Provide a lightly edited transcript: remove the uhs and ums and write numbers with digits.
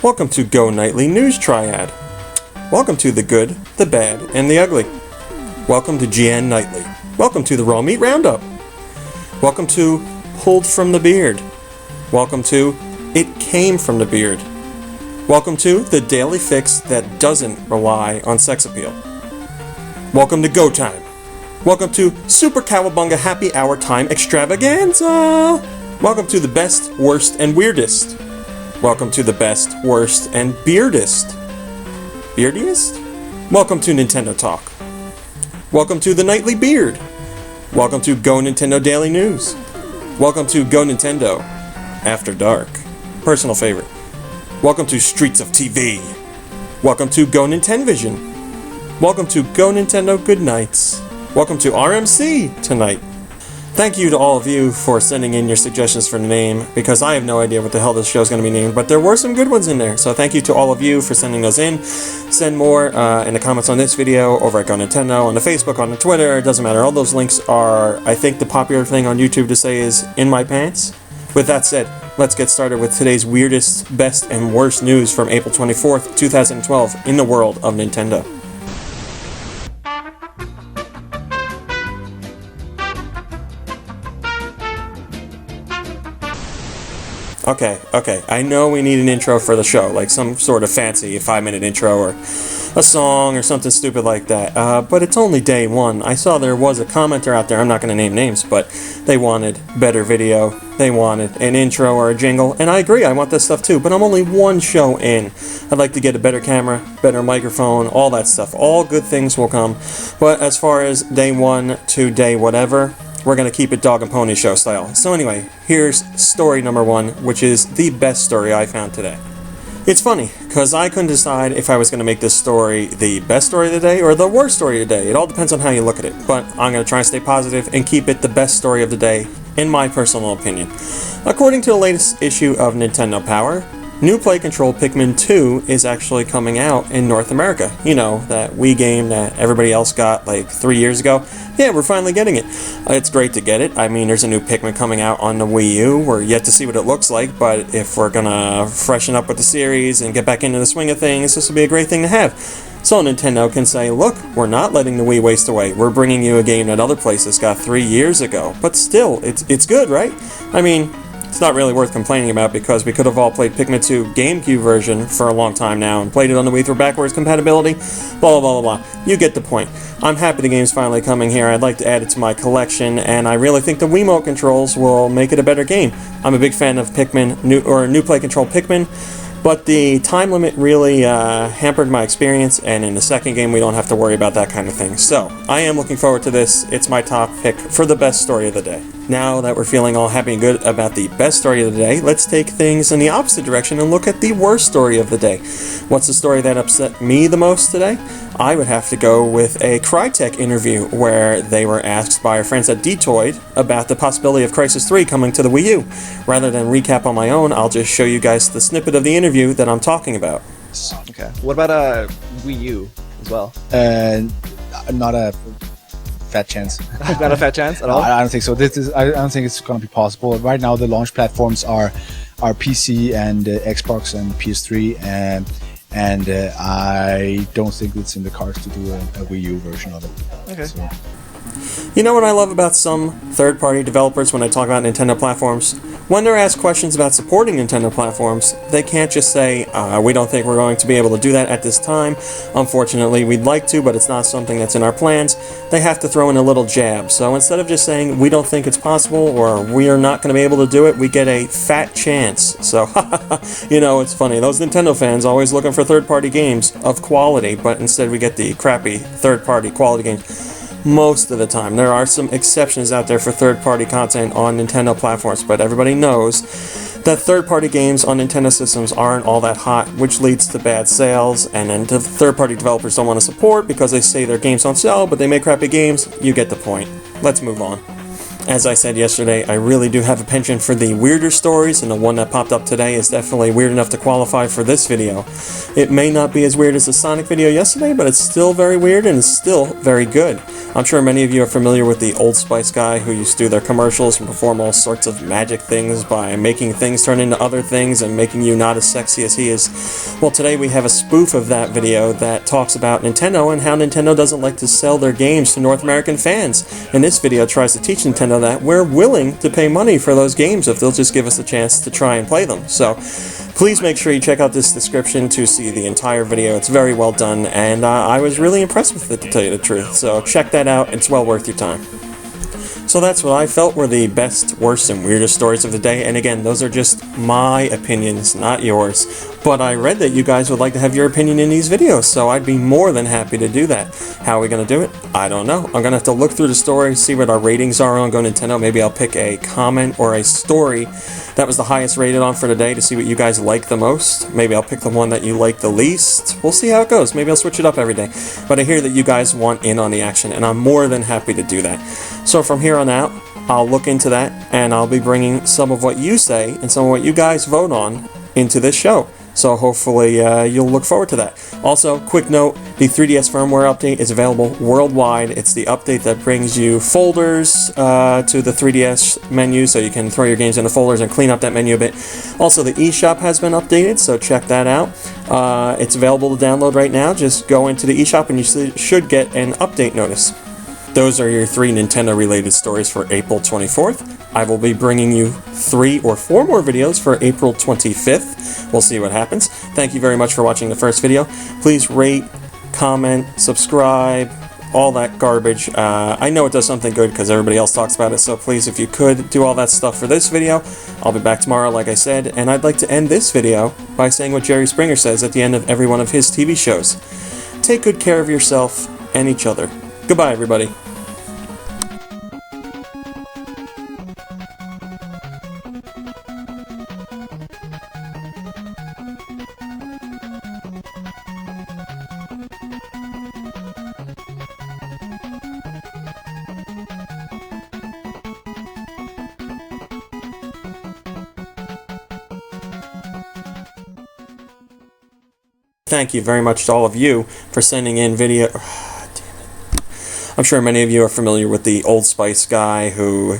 Welcome to Go Nightly News Triad. Welcome to the good, the bad, and the ugly. Welcome to GN Nightly. Welcome to the Raw Meat Roundup. Welcome to Pulled from the Beard. Welcome to It Came from the Beard. Welcome to the daily fix that doesn't rely on sex appeal. Welcome to Go Time. Welcome to Super Cowabunga Happy Hour Time Extravaganza. Welcome to the best, worst, and weirdest. Welcome to the best, worst, and beardest. Beardiest? Welcome to Nintendo Talk. Welcome to the Nightly Beard. Welcome to GoNintendo Daily News. Welcome to GoNintendo After Dark. Personal favorite. Welcome to Streets of TV. Welcome to GoNintendo Vision. Welcome to GoNintendo Good Nights. Welcome to RMC tonight. Thank you to all of you for sending in your suggestions for the name, because I have no idea what the hell this show is going to be named, but there were some good ones in there, so thank you to all of you for sending those in. Send more in the comments on this video, over at GoNintendo, on the Facebook, on the Twitter, it doesn't matter. All those links are, I think the popular thing on YouTube to say is, in my pants. With that said, let's get started with today's weirdest, best, and worst news from April 24th, 2012 in the world of Nintendo. Okay, I know we need an intro for the show, like some sort of fancy 5-minute intro or a song or something stupid like that, but it's only day one. I saw there was a commenter out there, I'm not going to name names, but they wanted better video, they wanted an intro or a jingle, and I agree, I want this stuff too, but I'm only one show in. I'd like to get a better camera, better microphone, all that stuff. All good things will come, but as far as day one to day whatever, we're going to keep it dog and pony show style. So anyway, here's story number one, which is the best story I found today. It's funny, because I couldn't decide if I was going to make this story the best story of the day or the worst story of the day. It all depends on how you look at it. But I'm going to try and stay positive and keep it the best story of the day, in my personal opinion. According to the latest issue of Nintendo Power, new Play Control Pikmin 2 is actually coming out in North America. You know, that Wii game that everybody else got like 3 years ago. Yeah, we're finally getting it. It's great to get it. I mean, there's a new Pikmin coming out on the Wii U. We're yet to see what it looks like, but if we're gonna freshen up with the series and get back into the swing of things, this will be a great thing to have. So Nintendo can say, look, we're not letting the Wii waste away. We're bringing you a game that other places got 3 years ago. But still, it's good, right? I mean, it's not really worth complaining about, because we could have all played Pikmin 2 GameCube version for a long time now and played it on the Wii through backwards compatibility, blah, blah, blah, blah. You get the point. I'm happy the game's finally coming here. I'd like to add it to my collection, and I really think the Wiimote controls will make it a better game. I'm a big fan of Pikmin, new Play Control Pikmin, but the time limit really hampered my experience, and in the second game we don't have to worry about that kind of thing. So, I am looking forward to this. It's my top pick for the best story of the day. Now that we're feeling all happy and good about the best story of the day, let's take things in the opposite direction and look at the worst story of the day. What's the story that upset me the most today? I would have to go with a Crytek interview where they were asked by our friends at Detoid about the possibility of Crysis 3 coming to the Wii U. Rather than recap on my own, I'll just show you guys the snippet of the interview that I'm talking about. Okay. What about Wii U as well? Not a fat chance. Not a fat chance at all? I don't think so. I don't think it's going to be possible. Right now, the launch platforms are PC and Xbox and PS3, and I don't think it's in the cards to do a Wii U version of it. Okay. So. You know what I love about some third-party developers when I talk about Nintendo platforms? When they're asked questions about supporting Nintendo platforms, they can't just say, we don't think we're going to be able to do that at this time. Unfortunately, we'd like to, but it's not something that's in our plans. They have to throw in a little jab. So instead of just saying, we don't think it's possible, or we are not going to be able to do it, we get a fat chance. So, you know, it's funny. Those Nintendo fans always looking for third-party games of quality, but instead we get the crappy third-party quality games. Most of the time. There are some exceptions out there for third-party content on Nintendo platforms, but everybody knows that third-party games on Nintendo systems aren't all that hot, which leads to bad sales, and then the third-party developers don't want to support because they say their games don't sell, but they make crappy games. You get the point. Let's move on. As I said yesterday, I really do have a penchant for the weirder stories, and the one that popped up today is definitely weird enough to qualify for this video. It may not be as weird as the Sonic video yesterday, but it's still very weird and it's still very good. I'm sure many of you are familiar with the Old Spice guy who used to do their commercials and perform all sorts of magic things by making things turn into other things and making you not as sexy as he is. Well, today we have a spoof of that video that talks about Nintendo and how Nintendo doesn't like to sell their games to North American fans. And this video tries to teach Nintendo that we're willing to pay money for those games if they'll just give us a chance to try and play them. So please make sure you check out this description to see the entire video. It's very well done, and I was really impressed with it, to tell you the truth. So check that out. It's well worth your time. So that's what I felt were the best, worst, and weirdest stories of the day. And again, those are just my opinions, not yours. But I read that you guys would like to have your opinion in these videos, so I'd be more than happy to do that. How are we going to do it? I don't know. I'm going to have to look through the story, see what our ratings are on GoNintendo. Maybe I'll pick a comment or a story that was the highest rated on for today to see what you guys like the most. Maybe I'll pick the one that you like the least. We'll see how it goes. Maybe I'll switch it up every day. But I hear that you guys want in on the action, and I'm more than happy to do that. So from here on out, I'll look into that, and I'll be bringing some of what you say and some of what you guys vote on into this show. So hopefully you'll look forward to that. Also, quick note, the 3DS firmware update is available worldwide. It's the update that brings you folders to the 3DS menu, so you can throw your games into folders and clean up that menu a bit. Also, the eShop has been updated, so check that out. It's available to download right now. Just go into the eShop and you should get an update notice. Those are your 3 Nintendo-related stories for April 24th. I will be bringing you 3 or 4 more videos for April 25th. We'll see what happens. Thank you very much for watching the first video. Please rate, comment, subscribe, all that garbage. I know it does something good because everybody else talks about it, so please, if you could, do all that stuff for this video. I'll be back tomorrow, like I said, and I'd like to end this video by saying what Jerry Springer says at the end of every one of his TV shows. Take good care of yourself and each other. Goodbye, everybody. Thank you very much to all of you for sending in video. Damn it. I'm sure many of you are familiar with the Old Spice guy who